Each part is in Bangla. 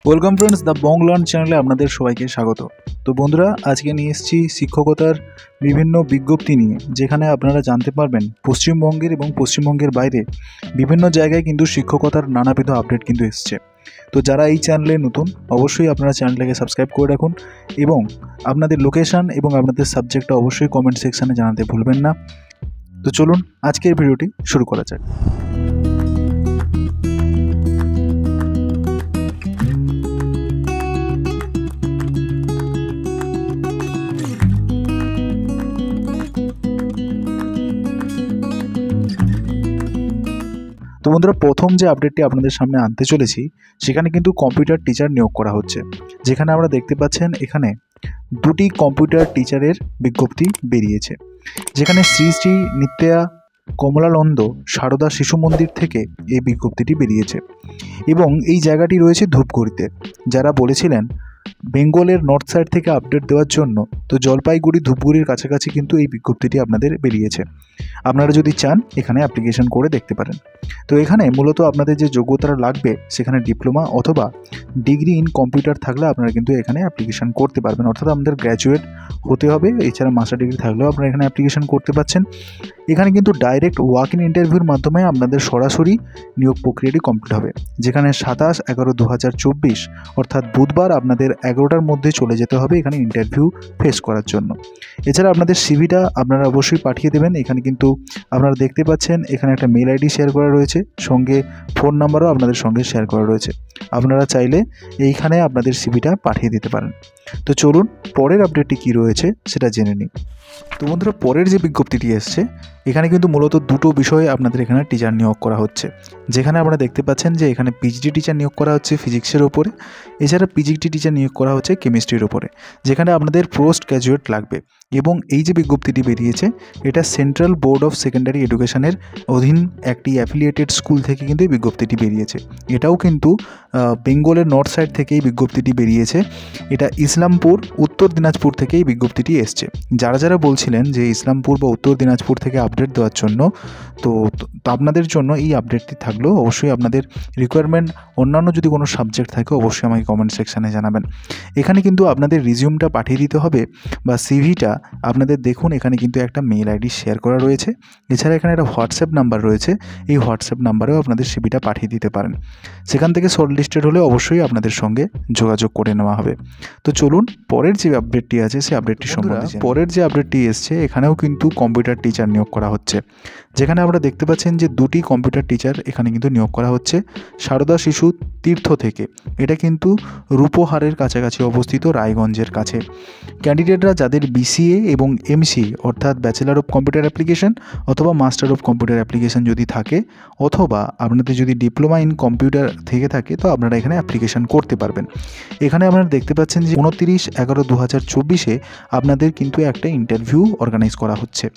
Welcome friends, the Bong learn চ্যানেলে আপনাদের সবাইকে স্বাগত। তো বন্ধুরা, আজকে নিয়ে এসেছি শিক্ষকতার বিভিন্ন বিজ্ঞপ্তি নিয়ে, যেখানে আপনারা জানতে পারবেন পশ্চিমবঙ্গের এবং পশ্চিমবঙ্গের বাইরে বিভিন্ন জায়গায় কিন্তু শিক্ষকতার নানাবিধ আপডেট কিন্তু এসছে। তো যারা এই চ্যানেলে নতুন, অবশ্যই আপনারা চ্যানেলটাকে সাবস্ক্রাইব করে রাখুন এবং আপনাদের লোকেশান এবং আপনাদের সাবজেক্টটা অবশ্যই কমেন্ট সেকশানে জানাতে ভুলবেন না। তো চলুন আজকের ভিডিওটি শুরু করা যাক। তো বন্ধুরা, প্রথম যে আপডেটটি আপনাদের সামনে আনতে চলেছি, সেখানে কিন্তু কম্পিউটার টিচার নিয়োগ করা হচ্ছে। যেখানে আমরা দেখতে পাচ্ছেন এখানে দুটি কম্পিউটার টিচারের বিজ্ঞপ্তি বেরিয়েছে। যেখানে শ্রী শ্রী নিত্যা কমলানন্দ সারদা শিশু মন্দির থেকে এই বিজ্ঞপ্তিটি বেরিয়েছে এবং এই জায়গাটি রয়েছে ধূপগুড়িতে। যারা বলেছিলেন বেঙ্গলের নর্থ সাইড থেকে আপডেট দেওয়ার জন্য, তো জলপাইগুড়ি ধূপগুড়ির কাছাকাছি কিন্তু এই বিজ্ঞপ্তিটি আপনাদের বেরিয়েছে। আপনারা যদি চান এখানে অ্যাপ্লিকেশন করে দেখতে পারেন। তো এখানে মূলত আপনাদের যে যোগ্যতা লাগবে, সেখানে ডিপ্লোমা অথবা ডিগ্রি ইন কম্পিউটার থাকলে আপনারা কিন্তু এখানে অ্যাপ্লিকেশন করতে পারবেন। অর্থাৎ আমাদের গ্র্যাজুয়েট হতে হবে, এছাড়া মাস্টার ডিগ্রি থাকলেও আপনারা এখানে অ্যাপ্লিকেশন করতে পারছেন। এখানে কিন্তু ডাইরেক্ট ওয়াক ইন ইন্টারভিউর মাধ্যমে আপনাদের সরাসরি নিয়োগ প্রক্রিয়াটি কমপ্লিট হবে। যেখানে 27/11/2024 অর্থাৎ বুধবার আপনাদের 11টার মধ্যে চলে যেতে হবে এখানে ইন্টারভিউ ফেস করার জন্য। এছাড়া আপনাদের সিভিটা আপনারা অবশ্যই পাঠিয়ে দেবেন। এখানে কিন্তু আপনারা দেখতে পাচ্ছেন এখানে একটা মেল আইডি শেয়ার করা রয়েছে, সঙ্গে ফোন নাম্বারও আপনাদের সঙ্গে শেয়ার করা রয়েছে। আপনারা চাইলে এইখানে আপনাদের সিভিটা পাঠিয়ে দিতে পারেন। তো চলুন পরের আপডেটটি কী রয়েছে সেটা জেনে নিই। তো বন্ধুরা, পরের যে বিজ্ঞপ্তিটি এসছে, এখানে কিন্তু মূলত দুটো বিষয়ে আপনাদের এখানে টিচার নিয়োগ করা হচ্ছে। যেখানে আপনারা দেখতে পাচ্ছেন যে এখানে পিএইচডি টিচার নিয়োগ করা হচ্ছে ফিজিক্সের ওপরে, এছাড়া পিজিটি টিচার নিয়োগ করা হচ্ছে কেমিস্ট্রির ওপরে। যেখানে আপনাদের পোস্ট গ্র্যাজুয়েট লাগবে এবং এই যে বিজ্ঞপ্তিটি বেরিয়েছে, এটা সেন্ট্রাল বোর্ড অফ সেকেন্ডারি এডুকেশনের অধীন একটি অ্যাফিলিয়েটেড স্কুল থেকে কিন্তু এই বিজ্ঞপ্তিটি বেরিয়েছে। এটাও কিন্তু বেঙ্গলের নর্থ সাইড থেকে এই বিজ্ঞপ্তিটি বেরিয়েছে। এটা ইসলামপুর উত্তর দিনাজপুর থেকে এই বিজ্ঞপ্তিটি এসছে। যারা যারা বলছিলেন যে ইসলামপুর বা উত্তর দিনাজপুর থেকে আপডেট দেওয়ার জন্য, তো আপনাদের জন্য এই আপডেটটি থাকলেও অবশ্যই আপনাদের রিকোয়ারমেন্ট অন্যান্য যদি কোনো সাবজেক্ট থাকে অবশ্যই আমাকে কমেন্ট সেকশানে জানাবেন। এখানে কিন্তু আপনাদের রিজিউমটা পাঠিয়ে দিতে হবে বা সিভিটা আপনাদের দেখুন এখানে কিন্তু একটা মেল আইডি শেয়ার করা রয়েছে। এছাড়া এখানে একটা হোয়াটসঅ্যাপ নাম্বার রয়েছে, এই হোয়াটসঅ্যাপ নাম্বারেও আপনাদের সিভিটা পাঠিয়ে দিতে পারেন। সেখান থেকে শর্টলিস্টেড হলে অবশ্যই আপনাদের সঙ্গে যোগাযোগ করে নেওয়া হবে। তো চলুন পরের যে আপডেটটি আছে সেই আপডেটটি সম্বন্ধে। পরের যে আপডেটটি এসছে, এখানেও কিন্তু কম্পিউটার টিচার নিয়োগ করা হচ্ছে। যেখানে আমরা দেখতে পাচ্ছেন যে দুটি কম্পিউটার টিচার এখানে কিন্তু নিয়োগ করা হচ্ছে সারদা শিশু তীর্থ থেকে। এটা কিন্তু রূপহারের কাছাকাছি অবস্থিত, রায়গঞ্জের কাছে। ক্যান্ডিডেটরা যাদের বিসিএ এবং এমসিএ অর্থাৎ ব্যাচেলার অফ কম্পিউটার অ্যাপ্লিকেশন অথবা মাস্টার অফ কম্পিউটার অ্যাপ্লিকেশন যদি থাকে, অথবা আপনাদের যদি ডিপ্লোমা ইন কম্পিউটার থেকে থাকে, তো আপনারা এখানে অ্যাপ্লিকেশন করতে পারবেন। এখানে আপনারা দেখতে পাচ্ছেন যে 29/11/2024 আপনাদের কিন্তু একটা ইন্টারভিউ অর্গানাইজ করা হচ্ছে।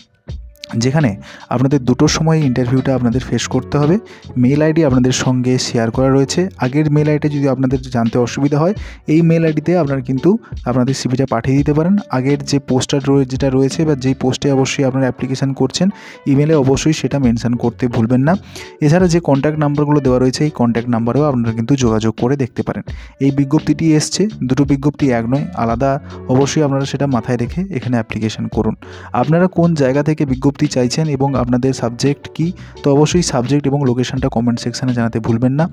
যেখানে আপনাদের দুটোর সময় ইন্টারভিউটা আপনাদের ফেস করতে হবে। মেল আইডি আপনাদের সঙ্গে শেয়ার করা রয়েছে। আগের মেল আইডি যদি আপনাদের জানতে অসুবিধা হয়, এই মেল আইডিতে আপনারা কিন্তু আপনাদের সিভিটা পাঠিয়ে দিতে পারেন। আগের যে পোস্টার যেটা রয়েছে বা যেই পোস্টে অবশ্যই আপনারা অ্যাপ্লিকেশান করছেন, ইমেলে অবশ্যই সেটা মেনশান করতে ভুলবেন না। এছাড়া যে কন্ট্যাক্ট নাম্বারগুলো দেওয়া রয়েছে, এই কন্ট্যাক্ট নাম্বারেও আপনারা কিন্তু যোগাযোগ করে দেখতে পারেন। এই বিজ্ঞপ্তিটি এসছে, দুটো বিজ্ঞপ্তি এক নয়, আলাদা। অবশ্যই আপনারা সেটা মাথায় রেখে এখানে অ্যাপ্লিকেশান করুন। আপনারা কোন জায়গা থেকে বিজ্ঞপ্তি চাইছেন এবং আপনাদের সাবজেক্ট কি, তো অবশ্যই সাবজেক্ট এবং লোকেশনটা কমেন্ট সেকশানে জানাতে ভুলবেন না।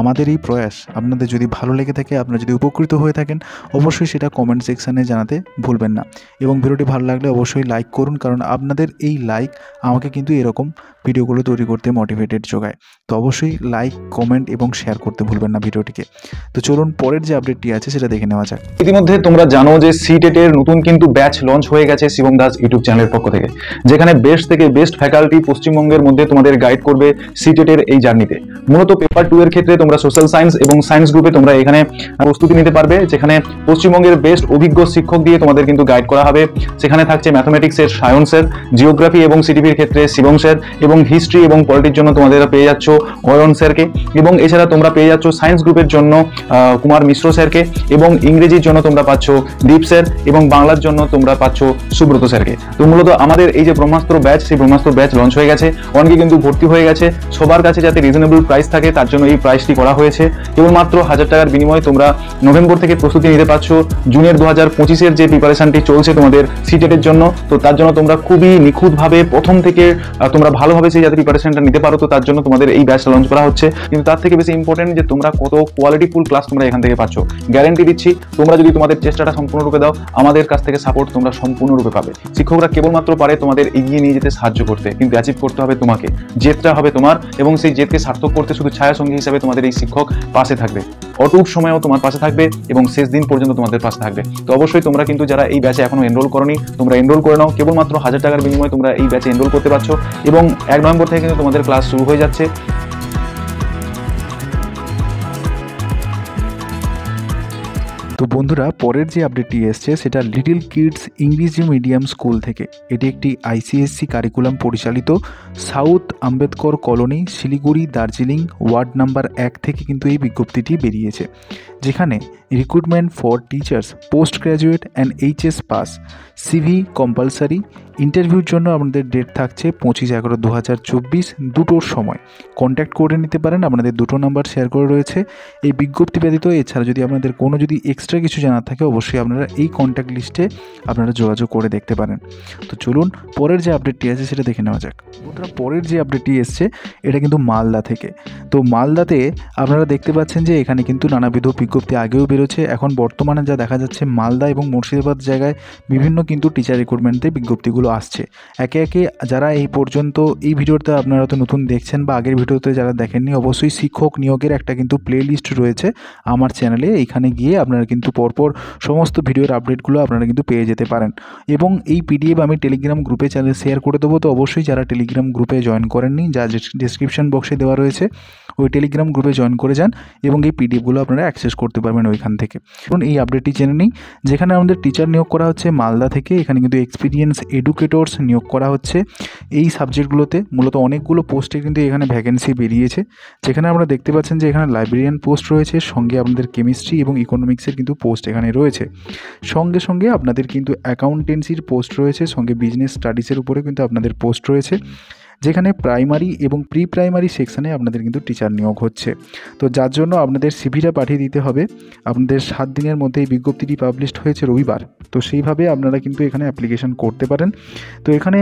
আমাদের এই প্রয়াস আপনাদের যদি ভালো লেগে থাকে, আপনারা যদি উপকৃত হয়ে থাকেন, অবশ্যই সেটা কমেন্ট সেকশানে জানাতে ভুলবেন না। এবং ভিডিওটি ভালো লাগলে অবশ্যই লাইক করুন, কারণ আপনাদের এই লাইক আমাকে কিন্তু এরকম ভিডিওগুলো তৈরি করতে মোটিভেটেড যোগায়। তো অবশ্যই লাইক, কমেন্ট এবং শেয়ার করতে ভুলবেন না ভিডিওটিকে। তো চলুন পরের যে আপডেটটি আছে সেটা দেখে নেওয়া যাক। ইতিমধ্যে তোমরা জানো যে সিটেট এর নতুন কিন্তু ব্যাচ লঞ্চ হয়ে গেছে শিবম দাস ইউটিউব চ্যানেলের পক্ষ থেকে, যেখানে বেস্ট থেকে বেস্ট ফ্যাকাল্টি পশ্চিমবঙ্গের মধ্যে তোমাদের গাইড করবে সিটেট এর এই জার্নিতে। মূলত পেপার 2 এর ক্ষেত্রে তোমরা সোশ্যাল সায়েন্স এবং সায়েন্স গ্রুপে তোমরা এখানে প্রস্তুতি নিতে পারবে, যেখানে পশ্চিমবঙ্গের বেস্ট অভিজ্ঞ শিক্ষক দিয়ে তোমাদের কিন্তু গাইড করা হবে। সেখানে থাকছে ম্যাথমেটিক্সের সায়ন স্যার, জিওগ্রাফি এবং সিটিভির ক্ষেত্রে শিবম স্যার, এবং হিস্ট্রি এবং পলিটির জন্য তোমাদের পেয়ে যাচ্ছ অয়ন স্যারকে, এবং এছাড়া তোমরা পেয়ে যাচ্ছ সায়েন্স গ্রুপের জন্য কুমার মিশ্র স্যারকে, এবং ইংরেজির জন্য তোমরা পাচ্ছ দীপ স্যার, এবং বাংলার জন্য তোমরা পাচ্ছ সুব্রত স্যারকে। তো মূলত আমাদের এই যে ব্রহ্মাস্ত্র ব্যাচ, সেই ব্রহ্মাস্ত্র ব্যাচ লঞ্চ হয়ে গেছে, অনেকে কিন্তু ভর্তি হয়ে গেছে। সবার কাছে যাতে রিজনেবল প্রাইস থাকে তার জন্য এই প্রাইসটি করা হয়েছে। কেবলমাত্র 1000 টাকার বিনিময়ে তোমরা নভেম্বর থেকে প্রস্তুতি নিতে পারছো জুনের 2025-এর যে প্রিপারেশনটি চলছে তোমাদের সিটেটের জন্য। তো তার জন্য তোমরা খুবই নিখুঁতভাবে প্রথম থেকে তোমরা ভালোভাবে সেই যাতে প্রিপারেশনটা নিতে পারো, তো তার জন্য তোমাদের এই ব্যাচটা লঞ্চ করা হচ্ছে। কিন্তু তার থেকে বেশি ইম্পর্টেন্ট যে তোমরা কত কোয়ালিটিফুল ক্লাস তোমরা এখান থেকে পাচ্ছ। গ্যারান্টি দিচ্ছি, তোমরা যদি তোমাদের চেষ্টাটা সম্পূর্ণরূপে দাও, আমাদের কাছ থেকে সাপোর্ট তোমরা সম্পূর্ণরূপে পাবে। শিক্ষকরা কেবলমাত্র পারে তোমাদের এগিয়ে নিয়ে যেতে সাহায্য করতে, কিন্তু অ্যাচিভ করতে হবে তোমাকে। জেদটা হবে তোমার, এবং সেই জেদকে সার্থক করতে শুধু ছায়াসঙ্গী হিসাবে তোমাদের এই শিক্ষক পাশে থাকবে। অটুট সময়েও তোমার পাশে থাকবে এবং শেষ দিন পর্যন্ত তোমাদের পাশে থাকবে। তো অবশ্যই তোমরা কিন্তু যারা এই ব্যাচে এখনো এনরোল করোনি, তোমরা এনরোল করে নাও। কেবলমাত্র 1000 টাকার বিনিময়ে তোমরা এই ব্যাচে এনরোল করতে পারছো, এবং 1 নভেম্বর থেকে কিন্তু তোমাদের ক্লাস শুরু হয়ে যাচ্ছে। তো বন্ধুরা, পরের যে আপডেটটি এসছে সেটা লিটল কিডস ইংরেজি মিডিয়াম স্কুল থেকে। এটি একটি আইসিএসসি কারিকুলাম পরিচালিত south Ambedkar colony, Siliguri, Darjeeling ward number 1 থেকে কিন্তু এই বিজ্ঞপ্তিটি বেরিয়েছে, যেখানে recruitment for teachers post graduate and HS pass, CV compulsory. ইন্টারভিউর জন্য আপনাদের ডেট থাকছে 25/11/2024 দুটোর সময়। কন্ট্যাক্ট করে নিতে পারেন, আপনাদের দুটো নাম্বার শেয়ার করে রয়েছে এই বিজ্ঞপ্তি ব্যতীত। এছাড়া যদি আপনাদের কোনো যদি এক্সট্রা কিছু জানার থাকে, অবশ্যই আপনারা এই কন্ট্যাক্ট লিস্টে আপনারা যোগাযোগ করে দেখতে পারেন। তো চলুন পরের যে আপডেটটি আছে সেটা দেখে নেওয়া যাক। বন্ধুরা, পরের যে আপডেটটি এসছে এটা কিন্তু মালদা থেকে। তো মালদাতে আপনারা দেখতে পাচ্ছেন যে এখানে কিন্তু নানাবিধ বিজ্ঞপ্তি আগেও বেরোচ্ছে। এখন বর্তমানে যা দেখা যাচ্ছে, মালদা এবং মুর্শিদাবাদ জায়গায় বিভিন্ন কিন্তু টিচার রিক্রুটমেন্টের বিজ্ঞপ্তিগুলো আসছে একে একে। যারা এই পর্যন্ত এই ভিডিওতে আপনারা তো নতুন দেখছেন বা আগের ভিডিওতে যারা দেখেননি, অবশ্যই শিক্ষক নিয়োগের একটা কিন্তু প্লে লিস্ট রয়েছে আমার চ্যানেলে। এইখানে গিয়ে আপনারা কিন্তু পরপর সমস্ত ভিডিওর আপডেটগুলো আপনারা কিন্তু পেয়ে যেতে পারেন, এবং এই পিডিএফ আমি টেলিগ্রাম গ্রুপে চ্যানেলে শেয়ার করে দেবো। তো অবশ্যই যারা টেলিগ্রাম গ্রুপে জয়েন করেননি, যা ডিসক্রিপশন বক্সে দেওয়া রয়েছে, ওই টেলিগ্রাম গ্রুপে জয়েন করে যান এবং এই পিডিএফগুলো আপনারা অ্যাক্সেস করতে পারবেন ওইখান থেকে। এবং এই আপডেটটি জেনে নিই, যেখানে আমাদের টিচার নিয়োগ করা হচ্ছে মালদা থেকে। এখানে কিন্তু এক্সপিরিয়েন্স এডুকেটরস নিয়োগ করা হচ্ছে এই সাবজেক্টগুলোতে। মূলত অনেকগুলো পোস্টে কিন্তু এখানে ভ্যাকেন্সি বেরিয়েছে, যেখানে আমরা দেখতে পাচ্ছেন যে এখানে লাইব্রেরিয়ান পোস্ট রয়েছে, সঙ্গে আপনাদের কেমিস্ট্রি এবং ইকোনমিক্সের কিন্তু পোস্ট এখানে রয়েছে। সঙ্গে সঙ্গে আপনাদের কিন্তু অ্যাকাউন্টেন্সির পোস্ট রয়েছে, সঙ্গে বিজনেস স্টাডিজের উপরে কিন্তু আপনাদের পোস্ট রয়েছে, যেখানে প্রাইমারি এবং প্রি প্রাইমারি সেকশানে আপনাদের কিন্তু টিচার নিয়োগ হচ্ছে। তো যার জন্য আপনাদের সিভিটা পাঠিয়ে দিতে হবে। আপনাদের 7 দিনের মধ্যে এই বিজ্ঞপ্তিটি পাবলিশড হয়েছে রবিবার, তো সেইভাবে আপনারা কিন্তু এখানে অ্যাপ্লিকেশন করতে পারেন। তো এখানে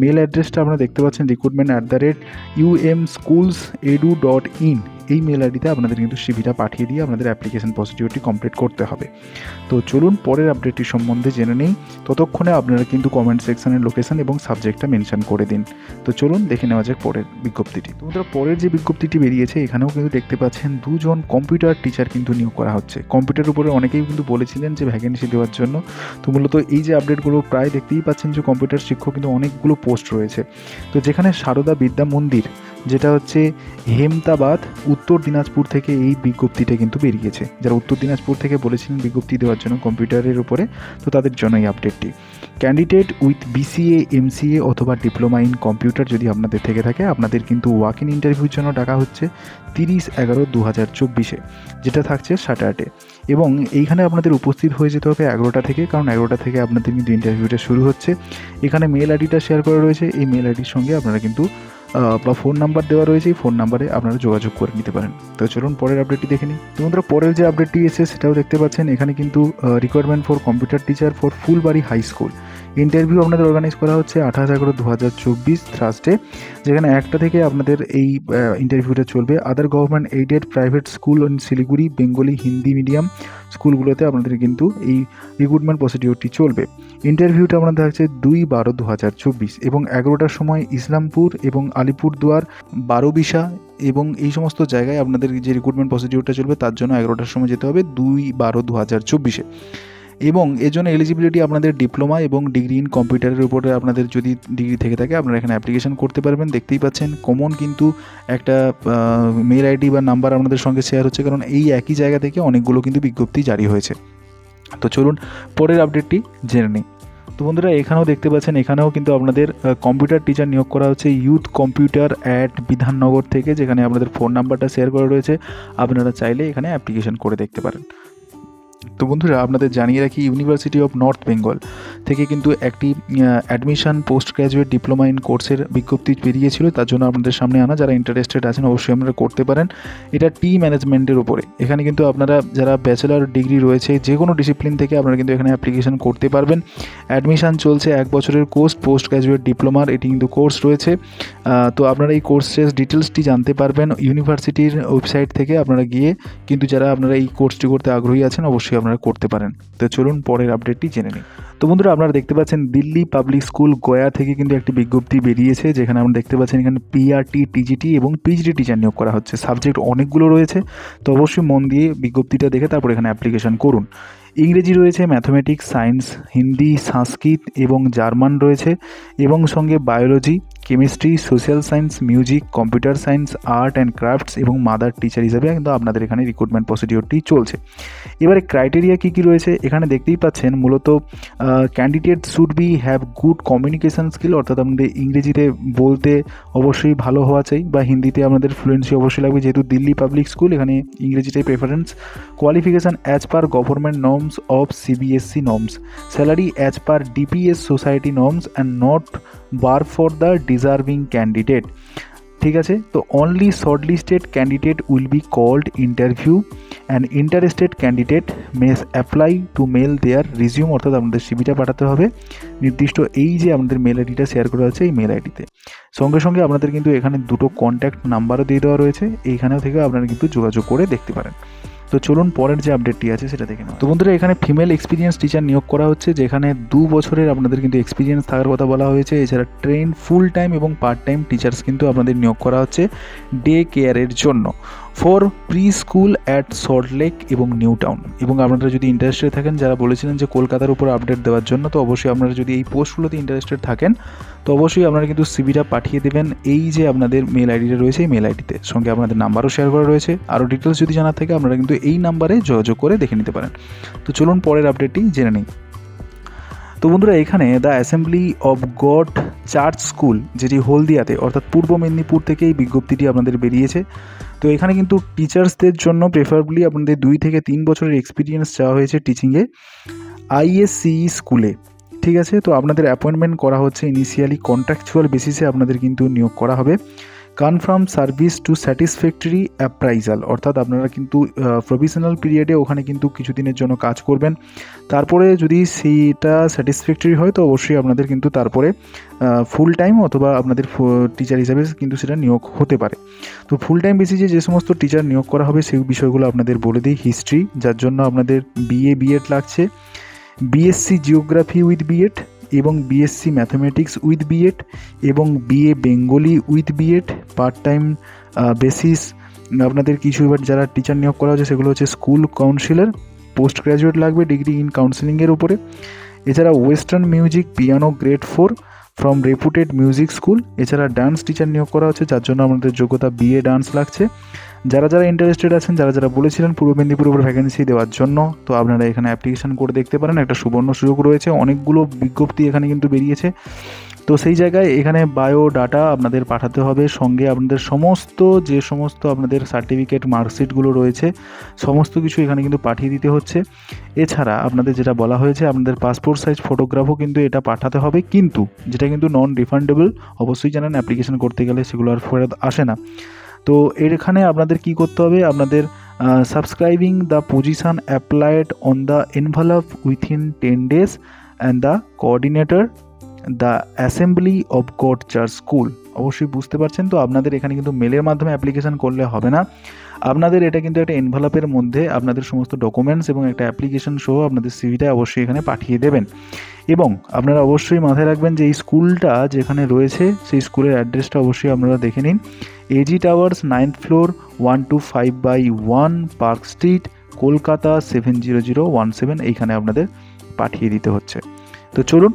মেল অ্যাড্রেসটা আপনারা দেখতে পাচ্ছেন, recruitment@umschools.edu.in এই মেল আইডিতে আপনাদের কিন্তু সিভিটা পাঠিয়ে দিয়ে আপনাদের অ্যাপ্লিকেশন প্রসিডিওরটি কমপ্লিট করতে হবে। তো চলুন পরের আপডেটটি সম্বন্ধে জেনে নেই। ততক্ষণে আপনারা কিন্তু কমেন্ট সেকশনের লোকেশন এবং সাবজেক্টটা মেনশন করে দিন। তো চলুন দেখে নেওয়া যাক পরের বিজ্ঞপ্তিটি। তো পরের যে বিজ্ঞপ্তিটি বেরিয়েছে, এখানেও কিন্তু দেখতে পাচ্ছেন 2 জন কম্পিউটার টিচার কিন্তু নিয়োগ করা হচ্ছে। কম্পিউটার উপরে অনেকেই কিন্তু বলেছিলেন যে ভ্যাকেন্সি দেওয়ার জন্য। তো মূলত এই যে আপডেটগুলো প্রায় দেখতেই পাচ্ছেন যে কম্পিউটার শিক্ষক কিন্তু অনেকগুলো পোস্ট রয়েছে। তো যেখানে সারদা বিদ্যা মন্দির, যেটা হচ্ছে হেমতাবাদ, উত্তর দিনাজপুর থেকে এই বিজ্ঞপ্তিটা কিন্তু বেরিয়েছে। যারা উত্তর দিনাজপুর থেকে বলেছিলেন বিজ্ঞপ্তি দেওয়ার জন্য কম্পিউটারের উপরে, তো তাদের জন্য এই আপডেটটি। ক্যান্ডিডেট উইথ বিসিএ, এমসিএ অথবা ডিপ্লোমা ইন কম্পিউটার যদি আপনাদের থেকে থাকে, আপনাদের কিন্তু ওয়াক ইন ইন্টারভিউর জন্য ডাকা হচ্ছে 30/11/2024, যেটা থাকছে স্যাটারডে। এবং এইখানে আপনাদের উপস্থিত হয়ে যেতে হবে 11টা থেকে, কারণ 11টা থেকে আপনাদের কিন্তু ইন্টারভিউটা শুরু হচ্ছে। এখানে মেল আইডিটা শেয়ার করা রয়েছে, এই মেল আইডির সঙ্গে আপনারা কিন্তু বা ফোন নাম্বার দেওয়া রয়েছে, এই ফোন নাম্বারে আপনারা যোগাযোগ করে নিতে পারেন। তো চলুন পরের আপডেটটি দেখে নিই। তো বন্ধুরা, পরের যে আপডেটটি এসেছে সেটাও দেখতে পাচ্ছেন। এখানে কিন্তু requirement for computer teacher for Phulbari high school interview আপনাদের অর্গানাইজ করা হচ্ছে 28/11/2024 থার্সডে, যেখানে 1টা থেকে আপনাদের এই ইন্টারভিউটা চলবে। আদার government aided private school in Siliguri, Bengali Hindi medium স্কুলগুলোতে আপনাদের কিন্তু এই রিক্রুটমেন্ট প্রসিডিওরটি চলবে। ইন্টারভিউটা আপনাদের থাকছে 2/12/2024 এবং 11টার সময় ইসলামপুর এবং আলিপুরদুয়ার, বারোবিশা এবং এই সমস্ত জায়গায় আপনাদের যে রিক্রুটমেন্ট প্রসিডিওরটা চলবে তার জন্য 11টার সময় যেতে হবে 2/12/2024। এবং এর জন্য এলিজিবিলিটি আপনাদের ডিপ্লোমা এবং ডিগ্রি ইন কম্পিউটারের উপরে আপনাদের যদি ডিগ্রি থেকে থাকে আপনারা এখানে অ্যাপ্লিকেশন করতে পারবেন। দেখতেই পাচ্ছেন কমন কিন্তু একটা মেল আইডি বা নাম্বার আপনাদের সঙ্গে শেয়ার হচ্ছে, কারণ এই একই জায়গা থেকে অনেকগুলো কিন্তু বিজ্ঞপ্তি জারি হয়েছে। তো চলুন পরের আপডেটটি জেনে নিই। তো বন্ধুরা, এখানেও দেখতে পাচ্ছেন, এখানেও কিন্তু আপনাদের কম্পিউটার টিচার নিয়োগ করা হচ্ছে ইউথ কম্পিউটার বিধাননগর থেকে, যেখানে আপনাদের ফোন নাম্বারটা শেয়ার করা রয়েছে। আপনারা চাইলে এখানে অ্যাপ্লিকেশন করে দেখতে পারেন। তো বন্ধুরা আপনাদের জানিয়ে রাখি ইউনিভার্সিটি অফ নর্থ বেঙ্গল থেকে কিন্তু একটি admission post graduate diploma in কোর্সের বিজ্ঞপ্তি বেরিয়েছিল, তার জন্য আপনাদের সামনে আনা। যারা ইন্টারেস্টেড আছেন অবশ্যই আপনারা করতে পারেন। এটা টি ম্যানেজমেন্টের উপরে। এখানে কিন্তু আপনারা যারা ব্যাচেলার ডিগ্রি রয়েছে যে কোনো ডিসিপ্লিন থেকে আপনারা কিন্তু এখানে অ্যাপ্লিকেশন করতে পারবেন। অ্যাডমিশন চলছে 1 বছরের কোর্স, পোস্ট গ্র্যাজুয়েট ডিপ্লোমার এটি কিন্তু কোর্স রয়েছে। তো আপনারা এই কোর্সের ডিটেলসটি জানতে পারবেন ইউনিভার্সিটির ওয়েবসাইট থেকে। আপনারা গিয়ে কিন্তু যারা আপনারা এই কোর্সটি করতে আগ্রহী আছেন অবশ্যই আপনারা করতে পারেন। তো চলুন পরের আপডেটটি জেনে নিই। তো বন্ধুরা আপনারা দেখতে পাচ্ছেন দিল্লি পাবলিক স্কুল গয়া থেকে কিন্তু একটি বিজ্ঞপ্তি বেরিয়েছে, যেখানে আমরা দেখতে পাচ্ছেন এখানে পিআরটি, টিজিটি এবং পিএইচডি টিচার নিয়োগ করা হচ্ছে। সাবজেক্ট অনেকগুলো রয়েছে, তো অবশ্যই মন দিয়ে বিজ্ঞপ্তিটা দেখে তারপর এখানে অ্যাপ্লিকেশন করুন। ইংরেজি রয়েছে, ম্যাথমেটিক্স, সায়েন্স, হিন্দি, সংস্কৃত এবং জার্মান রয়েছে, এবং সঙ্গে biology, chemistry, social science, music, computer science, art and crafts এবং মাদার টিচার হিসাবে কিন্তু আপনাদের এখানে রিক্রুটমেন্ট প্রসিডিওরটি চলছে। এবারে ক্রাইটেরিয়া কী কী রয়েছে এখানে দেখতেই পাচ্ছেন। মূলত candidate should be have good communication skill, অর্থাৎ আপনাদের ইংরেজিতে বলতে অবশ্যই ভালো হওয়া চাই, বা হিন্দিতে আপনাদের ফ্লুয়েন্সি অবশ্যই লাগবে, যেহেতু দিল্লি পাবলিক স্কুল এখানে ইংরেজিটাই preference. Qualification as per government norms of CBSE norms, salary as per DPS society norms and not bar for the deserving candidate. ঠিক আছে, তো only shortlisted candidate will be called interview and interested candidate may apply to mail their resume, অর্থাৎ আপনাদের সিভিটা পাঠাতে হবে নির্দিষ্ট এই যে আমাদের মেল আইডিটা শেয়ার করা আছে এই মেল আইডিতে। সঙ্গে সঙ্গে আপনাদের কিন্তু এখানে 2টো কন্ট্যাক্ট নাম্বারও দিয়ে দেওয়া রয়েছে, এইখানেও থেকে আপনারা কিন্তু যোগাযোগ করে দেখতে পারেন। তো চলুন পরের যে আপডেটটি আছে সেটা দেখে নাও। তো বন্ধুরা এখানে ফিমেল এক্সপিরিয়েন্স টিচার নিয়োগ করা হচ্ছে, যেখানে 2 বছরের আপনাদের কিন্তু এক্সপিরিয়েন্স থাকার কথা বলা হয়েছে। এছাড়া ট্রেন ফুল টাইম এবং পার্ট টাইম টিচার্স কিন্তু আপনাদের নিয়োগ করা হচ্ছে ডে কেয়ারের জন্য for pre school at Salt Lake এবং নিউ টাউন। এবং আপনারা যদি ইন্টারেস্টেড থাকেন, যারা বলেছিলেন যে কলকাতার উপর আপডেট দেওয়ার জন্য, তো অবশ্যই আপনারা যদি এই পোস্টগুলোতে ইন্টারেস্টেড থাকেন তো অবশ্যই আপনারা কিন্তু সিভিটা পাঠিয়ে দেবেন এই যে আপনাদের মেল আইডিটা রয়েছে এই মেল আইডিতে। সঙ্গে আপনাদের নাম্বারও শেয়ার করা রয়েছে। আরও ডিটেলস যদি জানার থাকে আপনারা কিন্তু এই নাম্বারে যোগাযোগ করে দেখে নিতে পারেন। তো চলুন পরের আপডেটটি জেনে নিই। তো বন্ধুরা এখানে the assembly of god church school, যেটি হলদিয়াতে অর্থাৎ পূর্ব মেদিনীপুর থেকে এই বিজ্ঞপ্তিটি আপনাদের বেরিয়েছে। তো এখানে কিন্তু টিচার্সদের জন্য প্রেফারেবলি আপনাদের 2 থেকে 3 বছরের এক্সপিরিয়েন্স চাওয়া হয়েছে টিচিংয়ে আইএসসিই স্কুলে। ঠিক আছে, তো আপনাদের অ্যাপয়েন্টমেন্ট করা হচ্ছে ইনিশিয়ালি কন্ট্রাকচুয়াল বেসিসে আপনাদের কিন্তু নিয়োগ করা হবে। Confirm service to satisfactory appraisal, অর্থাৎ আপনারা কিন্তু প্রভিশনাল পিরিয়ডে ওখানে কিন্তু কিছুদিনের জন্য কাজ করবেন। তারপরে যদি সেইটা স্যাটিসফ্যাক্টরি হয় তো অবশ্যই আপনাদের কিন্তু তারপরে ফুল টাইম অথবা আপনাদের টিচার হিসাবে কিন্তু সেটা নিয়োগ হতে পারে। তো ফুল টাইম বেসিসে যে সমস্ত টিচার নিয়োগ করা হবে সেই বিষয়গুলো আপনাদের বলে দিই। হিস্ট্রি, যার জন্য আপনাদের বিএড লাগছে, বিএসসি জিওগ্রাফি উইথ বিএড এবং বিএসসি ম্যাথমেটিক্স উইথ বিএড এবং BA Bengali with B Ed. Part time basis আপনাদের কিছু এবার যারা টিচার নিয়োগ করা হচ্ছে সেগুলো হচ্ছে স্কুল কাউন্সিলর, পোস্ট গ্র্যাজুয়েট লাগবে ডিগ্রি ইন কাউন্সিলিংয়ের উপরে। এছাড়া western music piano grade 4 from রেপুটেড music school. এছাড়া ডান্স টিচার নিয়োগ করা হচ্ছে, যার জন্য আমাদের যোগ্যতা বিএ ডান্স লাগছে। যারা যারা ইন্টারেস্টেড আছেন, যারা যারা বলেছিলেন পূর্ব মেদিনীপুর উপর ভ্যাকেন্সি দেওয়ার জন্য, তো আপনারা এখানে অ্যাপ্লিকেশন করে দেখতে পারেন। একটা সুবর্ণ সুযোগ রয়েছে, অনেকগুলো বিজ্ঞপ্তি এখানে কিন্তু বেরিয়েছে। তো সেই জায়গায় এখানে বায়োডাটা আপনাদের পাঠাতে হবে, সঙ্গে আপনাদের সমস্ত যে সমস্ত আপনাদের সার্টিফিকেট মার্কশিটগুলো রয়েছে সমস্ত কিছু এখানে কিন্তু পাঠিয়ে দিতে হচ্ছে। এছাড়া আপনাদের যেটা বলা হয়েছে আপনাদের পাসপোর্ট সাইজ ফটোগ্রাফও কিন্তু এটা পাঠাতে হবে, কিন্তু যেটা কিন্তু নন রিফান্ডেবল। অবশ্যই জানেন অ্যাপ্লিকেশন করতে গেলে সেগুলো আর ফেরত আসে না। তো এখানে আপনাদের কি করতে হবে, আপনাদের subscribing the position applied on the envelope within 10 days and the coordinator the assembly of god church school. অবশ্যই বুঝতে পারছেন, তো আপনাদের এখানে কিন্তু মেলের মাধ্যমে অ্যাপ্লিকেশন করলে হবে না। আপনাদের এটা কিন্তু একটা এনভেলপের মধ্যে আপনাদের সমস্ত ডকুমেন্টস এবং একটা অ্যাপ্লিকেশন সহ আপনাদের সিভিটা অবশ্যই এখানে পাঠিয়ে দেবেন। এবং আপনারা অবশ্যই মাথায় রাখবেন যে এই স্কুলটা যেখানে রয়েছে সেই স্কুলের অ্যাড্রেসটা অবশ্যই আপনারা দেখে নিন। AG towers 9th floor 125/1 park street, Kolkata 70017, এইখানে আপনাদের পাঠিয়ে দিতে হচ্ছে। তো চলুন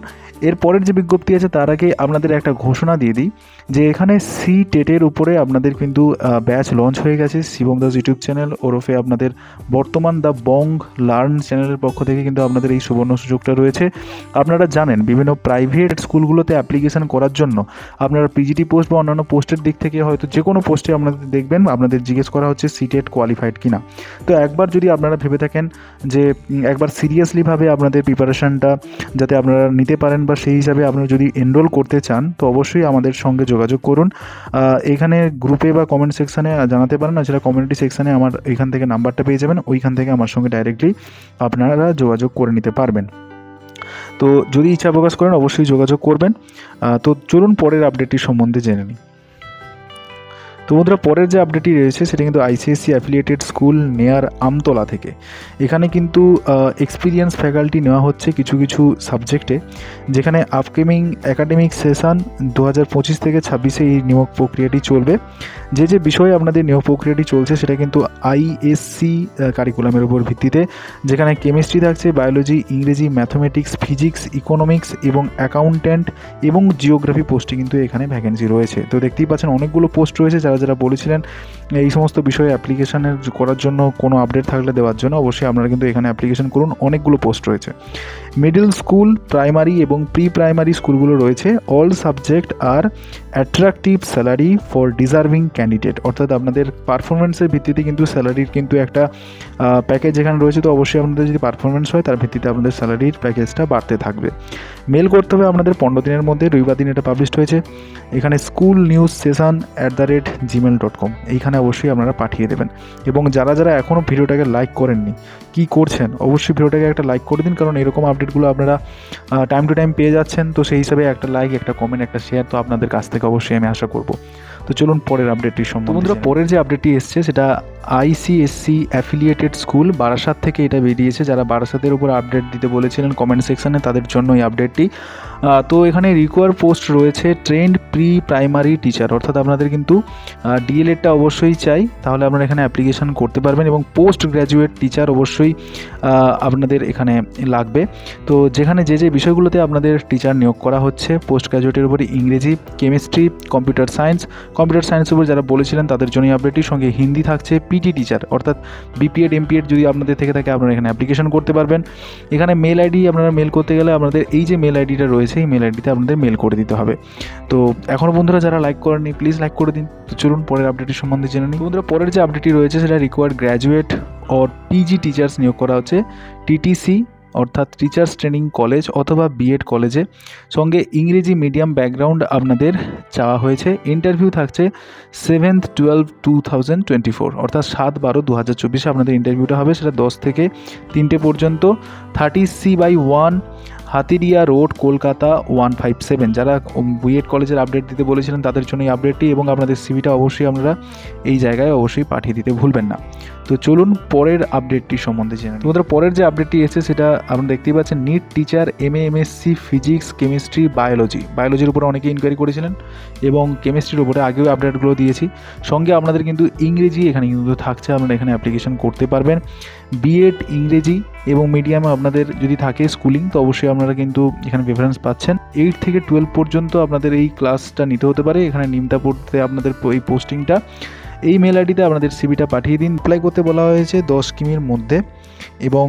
এরপরের যে বিজ্ঞপ্তি আছে তার আগে আপনাদের একটা ঘোষণা দিয়ে দিই যে এখানে CTET-এর উপরে আপনাদের কিন্তু ব্যাচ লঞ্চ হয়ে গেছে শিবম দাস ইউটিউব চ্যানেল ওরফে আপনাদের বর্তমান দ্য বং লার্ন চ্যানেলের পক্ষ থেকে কিন্তু আপনাদের এই সুবর্ণ সুযোগটা রয়েছে। আপনারা জানেন বিভিন্ন প্রাইভেট স্কুলগুলোতে অ্যাপ্লিকেশন করার জন্য আপনারা PGT পোস্ট বা অন্যান্য পোস্টের দিক থেকে হয়তো যে কোনো পোস্টে আপনাদের দেখবেন আপনাদের জিজ্ঞেস করা হচ্ছে CTET কোয়ালিফাইড কিনা। তো একবার যদি আপনারা ভেবে থাকেন যে একবার সিরিয়াসলিভাবে আপনাদের প্রিপারেশানটা যাতে আপনারা নিতে পারেন বা সেই হিসাবে আপনারা যদি এনরোল করতে চান তো অবশ্যই আমাদের সঙ্গে যোগাযোগ করুন। এখানে গ্রুপে বা কমেন্ট সেকশানে জানাতে পারেন, সেটা কমিউনিটি সেকশানে আমার এখান থেকে নাম্বারটা পেয়ে যাবেন, ওইখান থেকে আমার সঙ্গে ডাইরেক্টলি আপনারা যোগাযোগ করে নিতে পারবেন। তো যদি ইচ্ছা প্রকাশ করেন অবশ্যই যোগাযোগ করবেন। তো চলুন পরের আপডেটটি সম্বন্ধে জেনে নিই। তো বন্ধুরা, পরের যে আপডেটটি রয়েছে সেটা কিন্তু ICSE অ্যাফিলিয়েটেড স্কুল নেয়ার আমতলা থেকে। এখানে কিন্তু এক্সপিরিয়েন্স ফ্যাকাল্টি নেওয়া হচ্ছে কিছু কিছু সাবজেক্টে, যেখানে আপকামিং একাডেমিক সেশন 2025 থেকে 26-এ এই নিয়োগ প্রক্রিয়াটি চলবে। যে বিষয়ে আপনাদের নিয়োগ প্রক্রিয়াটি চলছে সেটা কিন্তু ISC কারিকুলামের উপর ভিত্তিতে, যেখানে কেমিস্ট্রি থাকছে, বায়োলজি, ইংরেজি, ম্যাথমেটিক্স, ফিজিক্স, ইকোনমিক্স এবং অ্যাকাউন্ট্যান্ট এবং জিওগ্রাফি পোস্টে কিন্তু এখানে ভ্যাকেন্সি রয়েছে। তো দেখতেই পাচ্ছেন অনেকগুলো পোস্ট রয়েছে। যারা বলেছিলেন এই সমস্ত বিষয়ে অ্যাপ্লিকেশানের করার জন্য কোনো আপডেট থাকলে দেওয়ার জন্য অবশ্যই আপনারা কিন্তু এখানে অ্যাপ্লিকেশন করুন। অনেকগুলো পোস্ট রয়েছে। মিডল স্কুল, প্রাইমারি এবং প্রি প্রাইমারি স্কুলগুলো রয়েছে। অল সাবজেক্ট আর attractive salary for deserving candidate, অর্থাৎ আপনাদের পারফরমেন্সের ভিত্তিতে কিন্তু স্যালারির কিন্তু একটা প্যাকেজ এখানে রয়েছে। তো অবশ্যই আপনাদের যদি পারফরমেন্স হয় তার ভিত্তিতে আপনাদের স্যালারির প্যাকেজটা বাড়তে থাকবে। মেল করতে হবে আপনাদের 15 দিনের মধ্যে। রবিবার দিন এটা পাবলিশড হয়েছে। এখানে schoolnewssession@gmail.com এইখানে অবশ্যই আপনারা পাঠিয়ে দেবেন। এবং যারা এখনও ভিডিওটাকে লাইক করেননি, কি করছেন, অবশ্যই ভিডিওটাকে একটা লাইক করে দিন, কারণ এরকম আপডেটগুলো আপনারা টাইম টু টাইম পেয়ে যাচ্ছেন। তো সেই হিসাবে একটা লাইক, একটা কমেন্ট, একটা শেয়ার তো আপনাদের কাছ থেকে অবশ্যই আমি আশা করব। তো চলুন পরের আপডেটটি সম্বন্ধে। বন্ধুরা, পরের যে আপডেটটি এসছে সেটা ICSE অ্যাফিলিয়েটেড স্কুল বারাসাত থেকে এটা বেরিয়েছে। যারা বারাসাতের উপর আপডেট দিতে বলেছিলেন কমেন্ট সেকশানে তাদের জন্য এই আপডেটটি। তো এখানে রিকোয়ার পোস্ট রয়েছে ট্রেন্ড প্রি প্রাইমারি টিচার, অর্থাৎ আপনাদের কিন্তু DLEDটা অবশ্যই চাই, তাহলে আপনারা এখানে অ্যাপ্লিকেশন করতে পারবেন। এবং পোস্ট গ্র্যাজুয়েট টিচার অবশ্যই আপনাদের এখানে লাগবে। তো যেখানে যে বিষয়গুলোতে আপনাদের টিচার নিয়োগ করা হচ্ছে পোস্ট গ্র্যাজুয়েটের উপরে ইংরেজি, কেমিস্ট্রি, কম্পিউটার সায়েন্সের উপর যারা বলেছিলেন তাদের জন্য আপডেটটির সঙ্গে হিন্দি থাকছে। PT টিচার অর্থাৎ BPEd MPEd যদি আপনাদের থেকে থাকে আপনারা এখানে অ্যাপ্লিকেশন করতে পারবেন। এখানে মেল আইডি আপনারা মেল করতে গেলে আপনাদের এই যে মেল আইডিটা রয়েছে এই মেল আইডিতে আপনাদের মেল করে দিতে হবে। তো এখনও বন্ধুরা যারা লাইক করেননি প্লিজ লাইক করে দিন। তো চলুন পরের আপডেটের সম্বন্ধে জেনে নিই। বন্ধুরা, পরের যে আপডেটটি রয়েছে সেটা required graduate or PG teachers নিয়োগ করা হচ্ছে TTC অর্থাৎ টিচার্স ট্রেনিং কলেজ অথবা B.Ed কলেজে, সঙ্গে ইংরেজি মিডিয়াম ব্যাকগ্রাউন্ড আপনাদের চাওয়া হয়েছে। ইন্টারভিউ থাকছে 7/12/2024 অর্থাৎ 7/12/2024 আপনাদের ইন্টারভিউটা হবে। সেটা 10 থেকে 3টে পর্যন্ত। 30C/1 হাতিরিয়া road, Kolkata 157। যারা B.Ed কলেজের আপডেট দিতে বলেছিলেন তাদের জন্য এই আপডেটটি, এবং আপনাদের CVটা অবশ্যই আপনারা এই জায়গায় অবশ্যই পাঠিয়ে দিতে ভুলবেন না। তো চলুন পরের আপডেটটি সম্বন্ধে জেনে নিই। তোমাদের পরের যে আপডেটটি এসেছে সেটা আপনারা দেখতেই পাচ্ছেন NEET teacher MA MSc physics, chemistry, বায়োলজির উপরে অনেকে ইনকোয়ারি করেছিলেন এবং কেমিস্ট্রির উপরে আগেও আপডেটগুলো দিয়েছি। সঙ্গে আপনাদের কিন্তু ইংরেজি এখানে কিন্তু থাকছে, আপনারা এখানে অ্যাপ্লিকেশন করতে পারবেন। B.Ed ইংরেজি এবং মিডিয়ামে আপনাদের যদি থাকে স্কুলিং তো অবশ্যই আপনারা কিন্তু এখানে প্রেফারেন্স পাচ্ছেন। 8 থেকে 12 পর্যন্ত আপনাদের এই ক্লাসটা নিতে হতে পারে। এখানে নিমতাপুরতে আপনাদের এই পোস্টিংটা। এই মেল আইডিতে আপনাদের CVটা পাঠিয়ে দিন। অ্যাপ্লাই করতে বলা হয়েছে 10 কিমির মধ্যে, এবং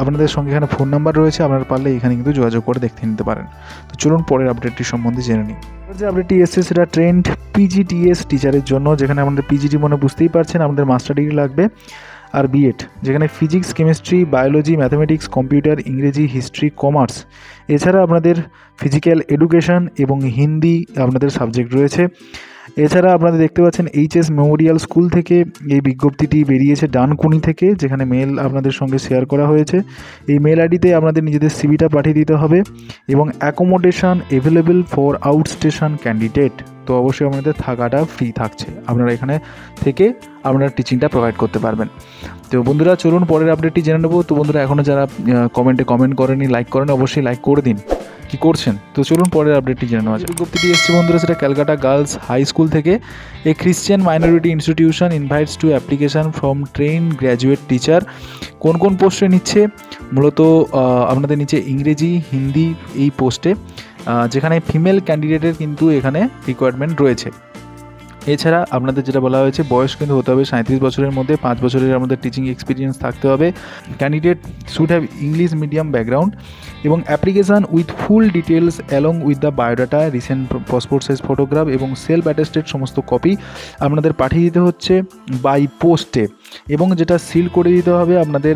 আপনাদের সঙ্গে এখানে ফোন নাম্বার রয়েছে, আপনারা পারলে এখানে কিন্তু যোগাযোগ করে দেখতে নিতে পারেন। তো চলুন পরের আপডেটটি সম্বন্ধে জেনে নিই। যে আপডেটটি এসেছে সেটা ট্রেন্ড PGTS টিচারের জন্য, যেখানে আমাদের PGT মানে বুঝতেই পারছেন আমাদের মাস্টার ডিগ্রি লাগবে, আর B.Ed যেখানে physics, chemistry, biology, mathematics, computer, ইংরেজি, হিস্ট্রি, কমার্স, এছাড়া আপনাদের ফিজিক্যাল এডুকেশন এবং হিন্দি আপনাদের সাবজেক্ট রয়েছে। এছাড়া আপনারা দেখতে পাচ্ছেন HS মেমোরিয়াল স্কুল থেকে এই বিজ্ঞপ্তিটি বেরিয়েছে ডানকুনি থেকে, যেখানে মেল আপনাদের সঙ্গে শেয়ার করা হয়েছে। এই মেল আইডিতে আপনাদের নিজেদের CVটা পাঠিয়ে দিতে হবে, এবং অ্যাকোমোডেশন অ্যাভেলেবল ফর আউটস্টেশন ক্যান্ডিডেট। তো অবশ্যই আপনাদের থাকাটা ফ্রি থাকছে, আপনারা এখানে থেকে আপনারা টিচিংটা প্রোভাইড করতে পারবেন। তো তো বন্ধুরা চলুন পরের আপডেটটি জেনে নেবো। তো বন্ধুরা এখনও যারা কমেন্ট করেনি, লাইক করেনি, অবশ্যই লাইক করে দিন। কি করছেন? তো চলুন পরের আপডেটটি জেনে নেওয়া যায়। বিজ্ঞপ্তিটি এসছে বন্ধুরা, সেটা ক্যালকাটা গার্লস হাই স্কুল থেকে। A Christian minority institution invites to application from train graduate teacher. কোন কোন পোস্টে নিচ্ছে? মূলত আপনাদের নিচে ইংরেজি, হিন্দি এই পোস্টে, যেখানে ফিমেল ক্যান্ডিডেটের কিন্তু এখানে রিকোয়ারমেন্ট রয়েছে। এছাড়া আপনাদের যেটা বলা হয়েছে, বয়স কিন্তু হতে হবে 37 বছরের মধ্যে, 5 বছরের আমাদের টিচিং এক্সপিরিয়েন্স থাকতে হবে। Candidate should have English medium background এবং application with full details along with the biodata, recent passport size photograph এবং সেলফ অ্যাটেস্টেড সমস্ত কপি আপনাদের পাঠিয়ে দিতে হচ্ছে বাই পোস্টে, এবং যেটা সিল করে দিতে হবে আপনাদের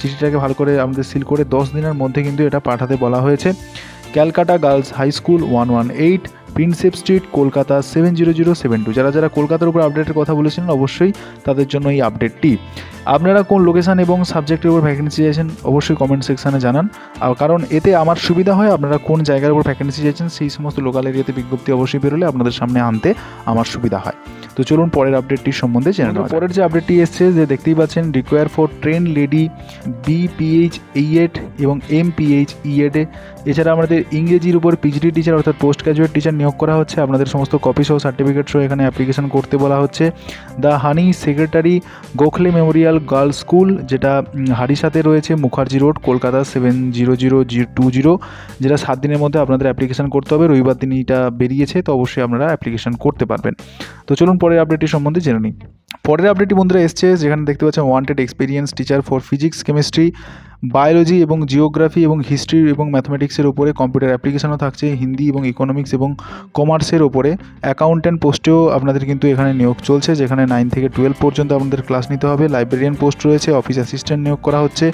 চিঠিটাকে ভালো করে আমাদের সিল করে 10 দিনের মধ্যে কিন্তু এটা পাঠাতে বলা হয়েছে। Calcutta girls high school 118 Prinsep street, Kolkata 70072। যারা যারা কলকাতার উপর আপডেটের কথা বলেছিলেন অবশ্যই তাদের জন্য এই আপডেটটি। আপনারা কোন লোকেশান এবং সাবজেক্টের উপর ভ্যাকেন্সি চাইছেন অবশ্যই কমেন্ট সেকশানে জানান, কারণ এতে আমার সুবিধা হয়। আপনারা কোন জায়গার উপর ভ্যাকেন্সি চাইছেন সেই সমস্ত লোকাল এরিয়াতে বিজ্ঞপ্তি অবশ্যই বেরোলে আপনাদের সামনে আনতে আমার সুবিধা হয়। তো চলুন পরের আপডেটটির সম্বন্ধে জেনে নেওয়া। পরের যে আপডেটটি এসছে, যে দেখতেই পাচ্ছেন, require for train lady BPH E8 এবং MPH E8। এছাড়া আমাদের ইংরেজির উপর পিএইচডি টিচার অর্থাৎ পোস্ট গ্র্যাজুয়েট টিচার নিয়োগ করা হচ্ছে। আপনাদের সমস্ত কপি সহ সার্টিফিকেট সহ এখানে অ্যাপ্লিকেশন করতে বলা হচ্ছে। The honey secretary Gokhale Memorial girls school, যেটা হারিসাতে রয়েছে, মুখার্জি রোড, কলকাতা 70020, যেটা 7 দিনের মধ্যে আপনাদের অ্যাপ্লিকেশন করতে হবে। রবিবার দিন এটা বেরিয়েছে, তো অবশ্যই আপনারা অ্যাপ্লিকেশন করতে পারবেন। তো চলুন পরের আপডেটটি সম্বন্ধে জেনে নিই। পরের আপডেটটি বন্ধুরা এসছে, যেখানে দেখতে পাচ্ছেন wanted experience teacher for physics, chemistry, biology এবং জিওগ্রাফি এবং হিস্ট্রি এবং ম্যাথমেটিক্সের ওপরে। কম্পিউটার অ্যাপ্লিকেশনও থাকছে, হিন্দি এবং ইকোনমিক্স এবং কমার্সের ওপরে। অ্যাকাউন্ট্যান্ট পোস্টেও আপনাদের কিন্তু এখানে নিয়োগ চলছে, যেখানে 9 থেকে 12 পর্যন্ত আপনাদের ক্লাস নিতে হবে। লাইব্রেরিয়ান পোস্ট রয়েছে, অফিস অ্যাসিস্ট্যান্ট নিয়োগ করা হচ্ছে।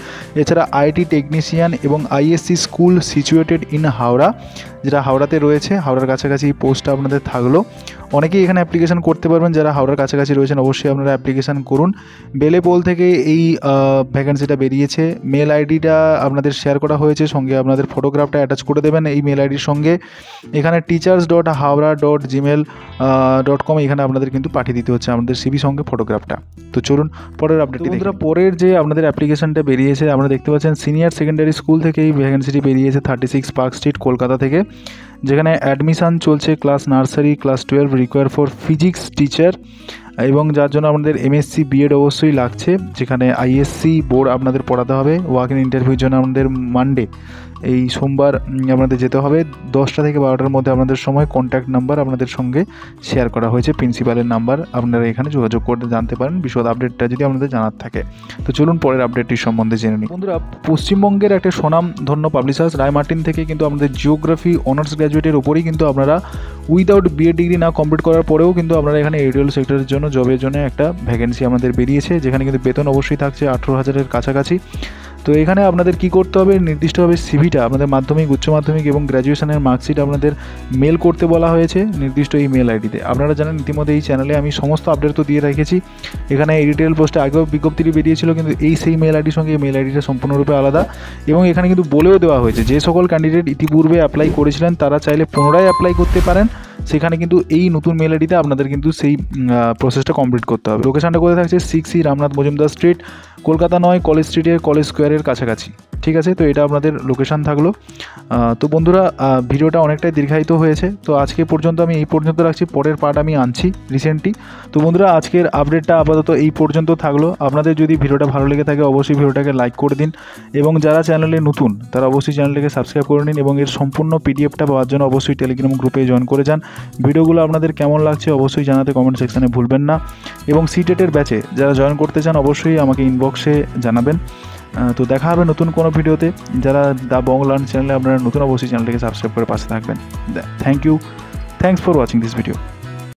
এছাড়া আইটি টেকনিশিয়ান এবং ISC school situated in Howrah, যেটা হাওড়াতে রয়েছে, হাওড়ার কাছাকাছি পোস্টটা আপনাদের থাকলো। অনেকেই এখানে অ্যাপ্লিকেশন করতে পারবেন। যারা হাওড়ার কাছাকাছি রয়েছেন অবশ্যই আপনারা অ্যাপ্লিকেশন করুন। বেলেপোল থেকে এই ভ্যাকেন্সিটা বেরিয়েছে। মেল আইডিটা আপনাদের শেয়ার করা হয়েছে, সঙ্গে আপনাদের ফটোগ্রাফটা অ্যাটাচ করে দেবেন এই মেল আইডির সঙ্গে। এখানে teachers.howrah.gmail.com এখানে আপনাদের কিন্তু পাঠিয়ে দিতে হচ্ছে আমাদের CV সঙ্গে ফটোগ্রাফটা। তো চলুন পরের আপডেটটি দেখুন। পরের যে আপনাদের অ্যাপ্লিকেশনটা বেরিয়েছে, আপনারা দেখতে পাচ্ছেন সিনিয়র সেকেন্ডারি স্কুল থেকে এই ভ্যাকেন্সিটি বেরিয়েছে, 36 পার্ক স্ট্রিট, কলকাতা থেকে, যেখানে অ্যাডমিশান চলছে class nursery, class 12। Require for physics teacher, এবং যার জন্য আপনাদের MSc B.Ed অবশ্যই লাগছে, যেখানে ISC বোর্ড আপনাদের পড়াতে হবে। ওয়াক ইন ইন্টারভিউর জন্য আপনাদের মানডে, এই সোমবার আপনাদের যেতে হবে 10টা থেকে 12টার মধ্যে আপনাদের সময়। কন্ট্যাক্ট নাম্বার আপনাদের সঙ্গে শেয়ার করা হয়েছে, প্রিন্সিপালের নাম্বার, আপনারা এখানে যোগাযোগ করে জানতে পারেন বিশদ আপডেটটা যদি আপনাদের জানার থাকে। তো চলুন পরের আপডেটটির সম্বন্ধে জেনে নিই। বন্ধুরা, পশ্চিমবঙ্গের একটা স্বনামধন্য পাবলিশার্স রায়মার্টিন থেকে কিন্তু আমাদের জিওগ্রাফি অনার্স গ্র্যাজুয়েটের ওপরেই কিন্তু আপনারা উইদাউট B.Ed ডিগ্রি না কমপ্লিট করার পরেও কিন্তু আপনারা এখানে এরিয়াল সেক্টরের জন্য জবের জন্য একটা ভ্যাকেন্সি আমাদের বেরিয়েছে, যেখানে কিন্তু বেতন অবশ্যই থাকছে 18,000-এর কাছাকাছি। তো এখানে আপনাদের কি করতে হবে, নির্দিষ্টভাবে সিভিটা আপনাদের মাধ্যমিক, উচ্চ মাধ্যমিক এবং গ্র্যাজুয়েশনের মার্কশিট আপনাদের মেল করতে বলা হয়েছে নির্দিষ্ট এই মেল আইডিতে। আপনারা জানেন ইতিমধ্যে এই চ্যানেলে আমি সমস্ত আপডেট তো দিয়ে রেখেছি। এখানে এডিটোরিয়াল পোস্টে আগেও বিজ্ঞপ্তিটি বেরিয়েছিল, কিন্তু এই সেই মেল আইডির সঙ্গে এই মেল আইডিটা সম্পূর্ণরূপে আলাদা। এবং এখানে কিন্তু বলেও দেওয়া হয়েছে যে সকল ক্যান্ডিডেট ইতিপূর্বে অ্যাপ্লাই করেছিলেন তারা চাইলে পুনরায় অ্যাপ্লাই করতে পারেন। সেখানে কিন্তু এই নতুন মেল আইডিতে আপনাদের কিন্তু সেই প্রসেসটা কমপ্লিট করতে হবে। লোকেশনটা কোথায় থাকছে, 6E Ramnath Majumdar street, Kolkata 9, college স্ট্রিটের কলেজ স্কোয়ারের কাছাকাছি। ঠিক আছে, তো এটা আপনাদের লোকেশান থাকলো। তো বন্ধুরা, ভিডিওটা অনেকটাই দীর্ঘায়িত হয়েছে, তো আজকে পর্যন্ত আমি এই পর্যন্ত রাখছি। পরের পার্ট আমি আনছি রিসেন্টলি। তো বন্ধুরা, আজকের আপডেটটা আপাতত এই পর্যন্ত থাকলো। আপনাদের যদি ভিডিওটা ভালো লেগে থাকে অবশ্যই ভিডিওটাকে লাইক করে দিন, এবং যারা চ্যানেলে নতুন তারা অবশ্যই চ্যানেলটাকে সাবস্ক্রাইব করে নিন, এবং এর সম্পূর্ণ PDFটা পাওয়ার জন্য অবশ্যই টেলিগ্রাম গ্রুপে জয়েন করে যান। ভিডিওগুলো আপনাদের কেমন লাগছে অবশ্যই জানাতে কমেন্ট সেকশানে ভুলবেন না, এবং সিটেটের ব্যাচে যারা জয়েন করতে চান অবশ্যই আমাকে ইনবক্সে জানাবেন। তো দেখা হবে নতুন কোনো ভিডিওতে। যারা দ্য বং লার্ন চ্যানেলে আপনারা নতুন অবশ্যই চ্যানেলটাকে সাবস্ক্রাইব করে পাশে থাকবেন। Thank you, thanks for watching this video.